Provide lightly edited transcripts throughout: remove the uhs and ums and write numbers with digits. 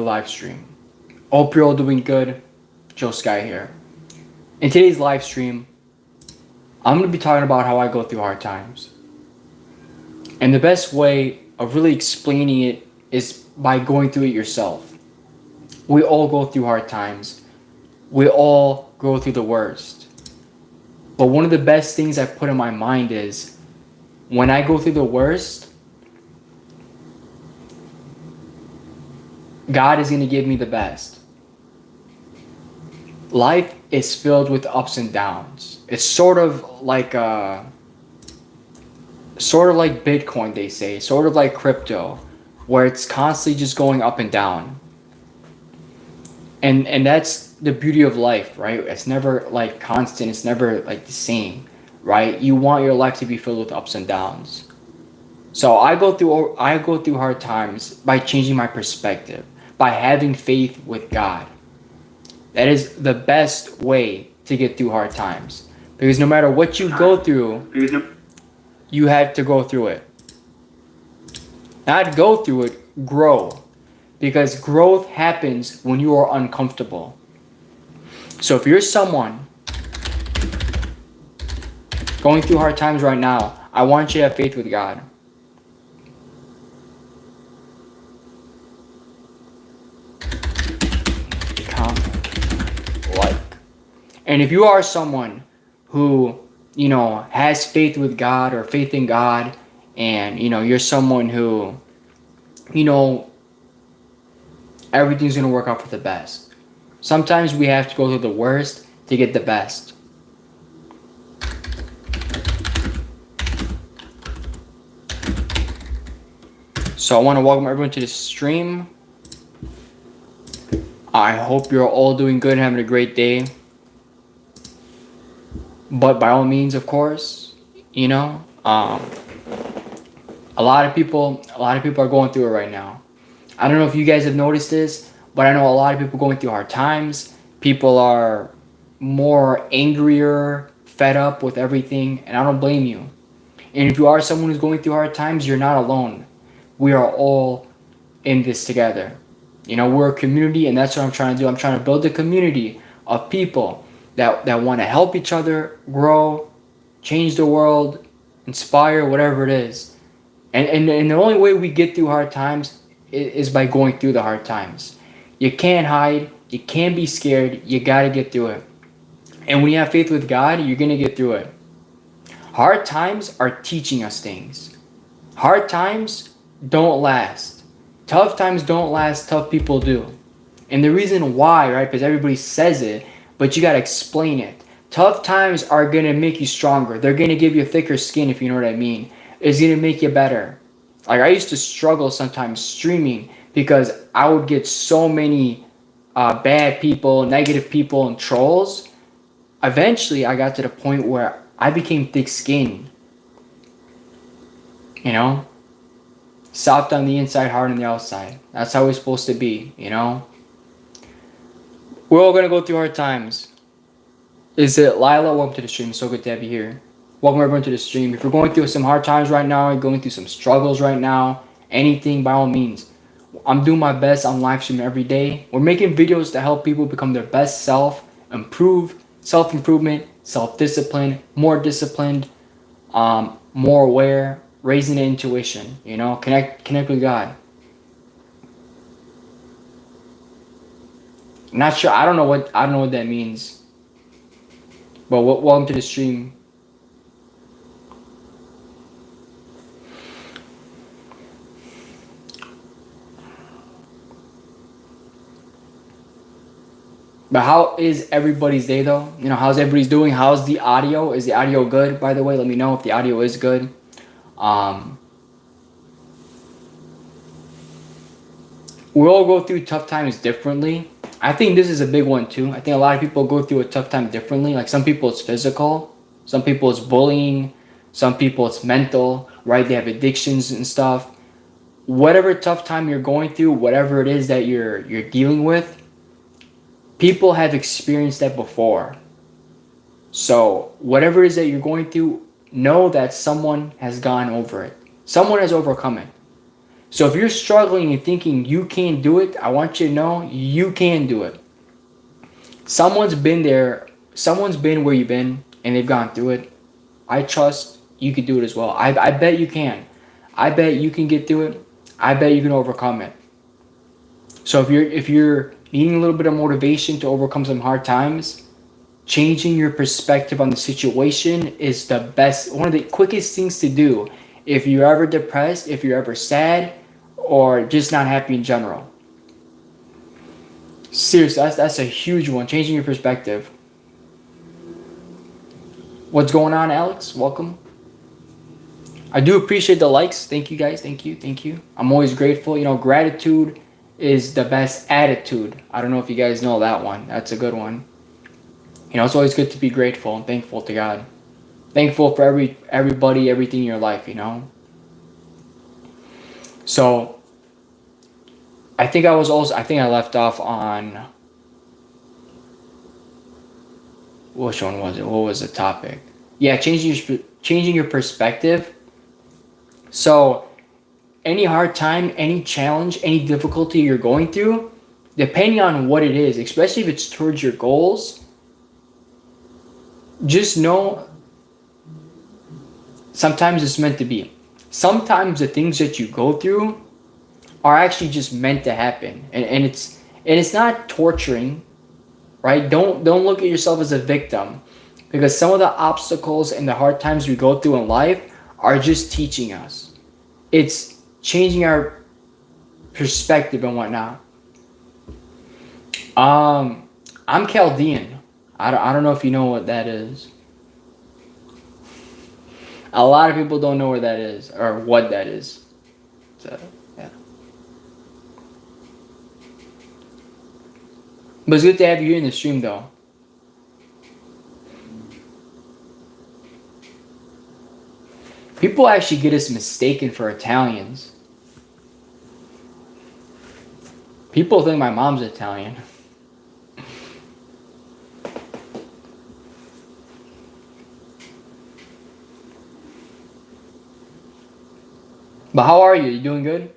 live stream. Hope you're all doing good. Joe Sky here. In today's live stream, I'm going to be talking about how I go through hard times. And the best way of really explaining it is by going through it yourself. We all go through hard times. We all go through the worst. But one of the best things I put in my mind is when I go through the worst, God is going to give me the best. Life is filled with ups and downs. It's sort of like Bitcoin, they say, sort of like crypto, where it's constantly just going up and down. And that's the beauty of life, right? It's never like constant, it's never like the same, right? You want your life to be filled with ups and downs. So I go through hard times by changing my perspective, by having faith with God. That is the best way to get through hard times. Because no matter what you go through, you have to go through it. Not go through it, grow. Because growth happens when you are uncomfortable. So if you're someone going through hard times right now, I want you to have faith with God. And if you are someone who, has faith with God or faith in God, and, you're someone who, everything's going to work out for the best. Sometimes we have to go through the worst to get the best. So I want to welcome everyone to the stream. I hope you're all doing good and having a great day. But by all means, of course, a lot of people are going through it right now. I don't know if you guys have noticed this, but I know a lot of people going through hard times. People are more angrier, fed up with everything, and I don't blame you. And if you are someone who's going through hard times, you're not alone. We are all in this together. We're a community, and that's what I'm trying to do. I'm trying to build a community of people that want to help each other grow, change the world, inspire, whatever it is. And the only way we get through hard times is by going through the hard times. You can't hide. You can't be scared. You got to get through it. And when you have faith with God, you're going to get through it. Hard times are teaching us things. Hard times don't last. Tough times don't last. Tough people do. And the reason why, right, because everybody says it, but you got to explain it. Tough times are going to make you stronger. They're going to give you thicker skin, if you know what I mean. It's going to make you better. Like, I used to struggle sometimes streaming because I would get so many bad people, negative people, and trolls. Eventually, I got to the point where I became thick-skinned. Soft on the inside, hard on the outside. That's how it's supposed to be, We're all going to go through hard times. Is it Lila? Welcome to the stream. So good to have you here. Welcome everyone to the stream. If you're going through some hard times right now, you're going through some struggles right now, anything, by all means. I'm doing my best on live stream every day. We're making videos to help people become their best self, improve, self-improvement, self-discipline, more disciplined, more aware, raising the intuition, connect with God. Not sure. I don't know what that means. But welcome to the stream. But how is everybody's day though? How's everybody's doing? How's the audio? Is the audio good, by the way? Let me know if the audio is good. We all go through tough times differently. I think this is a big one too. I think a lot of people go through a tough time differently. Like, some people it's physical, some people it's bullying, some people it's mental, right? They have addictions and stuff. Whatever tough time you're going through, whatever it is that you're dealing with, people have experienced that before. So whatever it is that you're going through, know that someone has gone over it. Someone has overcome it. So if you're struggling and thinking you can't do it, I want you to know you can do it. Someone's been there, someone's been where you've been, and they've gone through it. I trust you can do it as well. I bet you can. I bet you can get through it. I bet you can overcome it. So if you're needing a little bit of motivation to overcome some hard times, changing your perspective on the situation is the best, one of the quickest things to do if you're ever depressed, if you're ever sad, or just not happy in general. Seriously, that's a huge one. Changing your perspective. What's going on, Alex? Welcome. I do appreciate the likes. Thank you guys. Thank you. Thank you. I'm always grateful. You know, gratitude is the best attitude. I don't know if you guys know that one. That's a good one. You know, it's always good to be grateful and thankful to God. Thankful for everybody, everything in your life, you know. So I think I left off on, which one was it? What was the topic? Yeah, changing your perspective. So any hard time, any challenge, any difficulty you're going through, depending on what it is, especially if it's towards your goals, just know sometimes it's meant to be. Sometimes the things that you go through are actually just meant to happen, and it's not torturing, right? Don't look at yourself as a victim, because some of the obstacles and the hard times we go through in life are just teaching us. It's changing our perspective and whatnot. I'm Chaldean. I don't know if you know what that is. A lot of people don't know where that is or what that is. So, yeah. But it's good to have you here in the stream, though. People actually get us mistaken for Italians. People think my mom's Italian. But how are you? You doing good?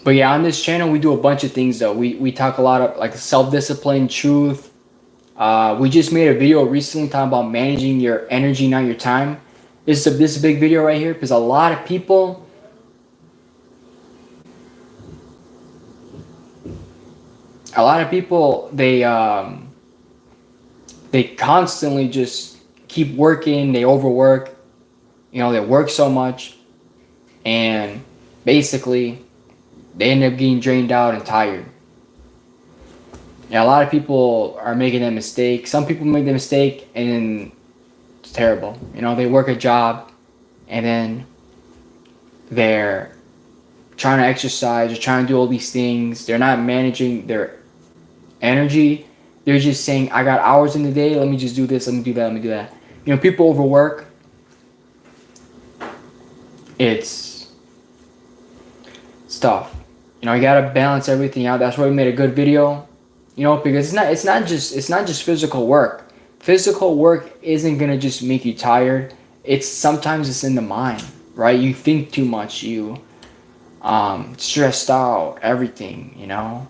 But yeah, on this channel, we do a bunch of things, though. We talk a lot of like self-discipline, truth. We just made a video recently talking about managing your energy, not your time. This is a big video right here, because a lot of people they constantly just keep working, they overwork, you know, they work so much, and basically they end up getting drained out and tired. Yeah, a lot of people are making that mistake. Some people make the mistake and it's terrible. You know, they work a job and then they're trying to exercise, they're trying to do all these things, they're not managing their energy. They're just saying, I got hours in the day, let me just do this, let me do that, let me do that. You know, people overwork. It's tough. You know, you gotta balance everything out. That's why we made a good video. You know, because it's not just physical work. Physical work isn't gonna just make you tired. Sometimes it's in the mind, right? You think too much, you stressed out, everything, you know.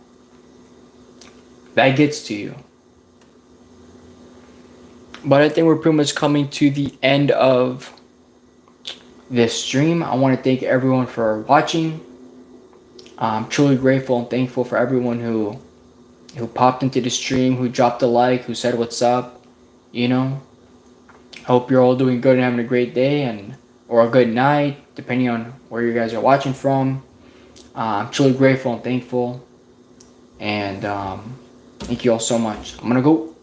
That gets to you. But I think we're pretty much coming to the end of this stream. I want to thank everyone for watching. I'm truly grateful and thankful for everyone who popped into the stream, who dropped a like, who said what's up, you know. Hope you're all doing good and having a great day or a good night, depending on where you guys are watching from. I'm truly grateful and thankful. And thank you all so much. I'm going to go.